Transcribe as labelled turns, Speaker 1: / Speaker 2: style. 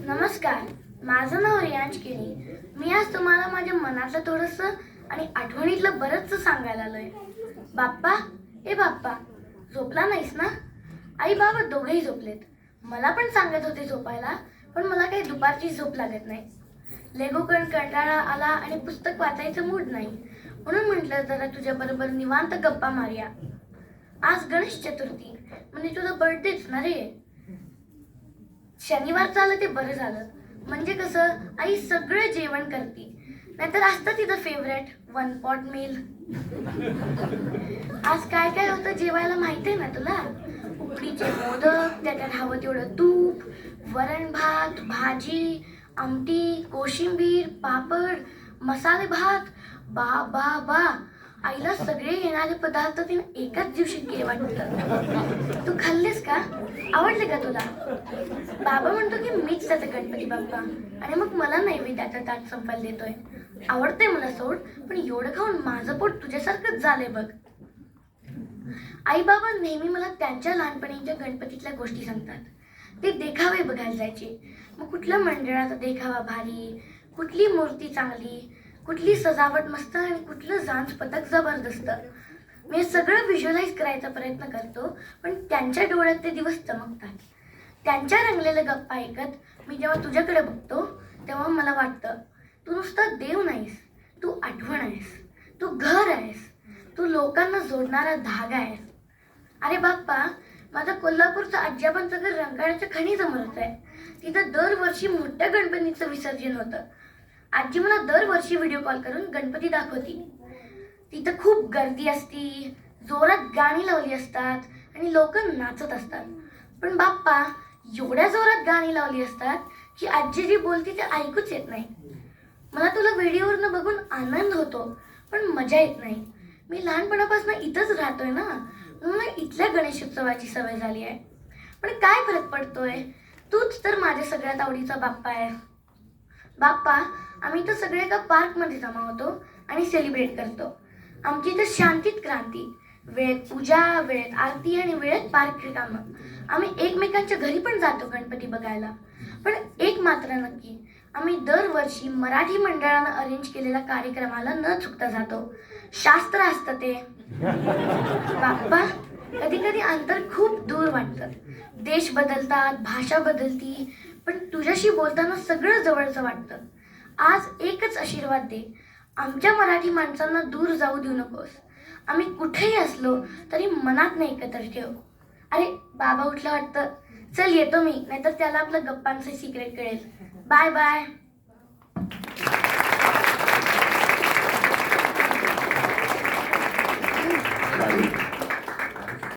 Speaker 1: नमस्कार, माझं नाव रियांश केनी. मी आज तुम्हाला माझ्या मनातलं थोडंसं आणि आठवणीतलं बरंचसं सांगायला आलोय. बाप्पा, ए बाप्पा, झोपला नाहीस ना? आई बाबा दोघेही झोपलेत. मला पण सांगत होते झोपायला, पण मला काही दुपारची झोप लागत नाही. लेगोकण कंटाळा आला आणि पुस्तक वाचायचं मूड नाही, म्हणून म्हटलं जरा तुझ्याबरोबर निवांत गप्पा मारूया. आज गणेश चतुर्थी, म्हणजे तुझा बर्थडेच ना रे. शनिवार झालं ते बरं झालं. म्हणजे कसं, आई सगळं जेवण करते. नाहीतर असतं तिचं फेवरेट 1 पॉट मील. आज काय काय होतं जेवायला माहिती आहे ना तुला? उकडीचे मोदक, त्याच्यात हवं तेवढं तूप, वरण भात, भाजी, आमटी, कोशिंबीर, पापड, मसाले भात. बा बा बा, आईला सगळे येणारे पदार्थ तिने एकाच दिवशी केले वाटतं. तू खाल्लेस का? आवडले का तुला? बाबा म्हणतो की मीच त्याचा गणपती बाप्पा, आणि मग मला नैवेद्याचं ताट संपायला देतोय. आवडतंय मला सोड, पण एवढं खाऊन माझं पोट तुझ्यासारखंच झालंय बघ. आई बाबा नेहमी मला त्यांच्या लहानपणीच्या गणपतीतल्या गोष्टी सांगतात. ते देखावे बघायला जायचे. मग कुठल्या मंडळाचा देखावा भारी, कुठली मूर्ती चांगली, कुठली सजावट मस्त आणि कुठलं झांज पथक जबरदस्त. मी सगळं व्हिज्युअलाइज करायचा प्रयत्न करतो, पण त्यांच्या डोळ्यात ते दिवस चमकतात. त्यांच्या रंगलेल्या गप्पा ऐकत मी जेव्हा तुझ्याकडे बघतो, तेव्हा मला वाटतं तू नुसता देव नाहीस, तू आठवण आहेस, तू घर आहेस, तू लोकांना जोडणारा धागा आहेस. अरे बाप्पा, माझं कोल्हापूरचं आज्याबांचं घर रंकाळ्याच्या खणी समोरच आहे. तिथं दरवर्षी मोठ्या गणपतीचं विसर्जन होतं. आजी मला दरवर्षी व्हिडिओ कॉल करून गणपती दाखवती. तिथं खूप गर्दी असती, जोरात गाणी लावली असतात आणि लोक नाचत असतात. पण बाप्पा, एवढ्या जोरात गाणी लावली असतात की आजी जी बोलती ते ऐकूच येत नाही. मला तुला व्हिडिओवरनं बघून आनंद होतो, पण मजा येत नाही. मी लहानपणापासून इथंच राहतोय ना, म्हणून मला इथल्या गणेशोत्सवाची सवय झाली आहे. पण काय फरक पडतोय, तूच तर माझ्या सगळ्यात आवडीचा बाप्पा आहे. बाप्पा, आम्ही तर सगळे एका पार्कमध्ये जमा होतो आणि सेलिब्रेट करतो. आमची इथं शांतीत क्रांती, वेळेत पूजा, वेळेत आरती आणि वेळेत पार्क कामं. आम्ही एकमेकांच्या घरी पण जातो गणपती बघायला. पण एक मात्र नक्की, आम्ही दरवर्षी मराठी मंडळानं अरेंज केलेल्या कार्यक्रमाला न चुकता जातो. शास्त्र असतं ते. बाप्पा, कधी कधी अंतर खूप दूर वाटतं. देश बदलतात, भाषा बदलती, पण तुझ्याशी बोलताना सगळं जवळचं वाटतं. आज एकच आशीर्वाद दे, आमच्या मराठी माणसांना दूर जाऊ देऊ नकोस. आम्ही कुठेही असलो तरी मनात नाही एकत्र ठेव. अरे बाबा उठलं वाटतं. चल येतो मी, नाहीतर त्याला आपलं गप्पांचं सिक्रेट कळेल. Bye bye.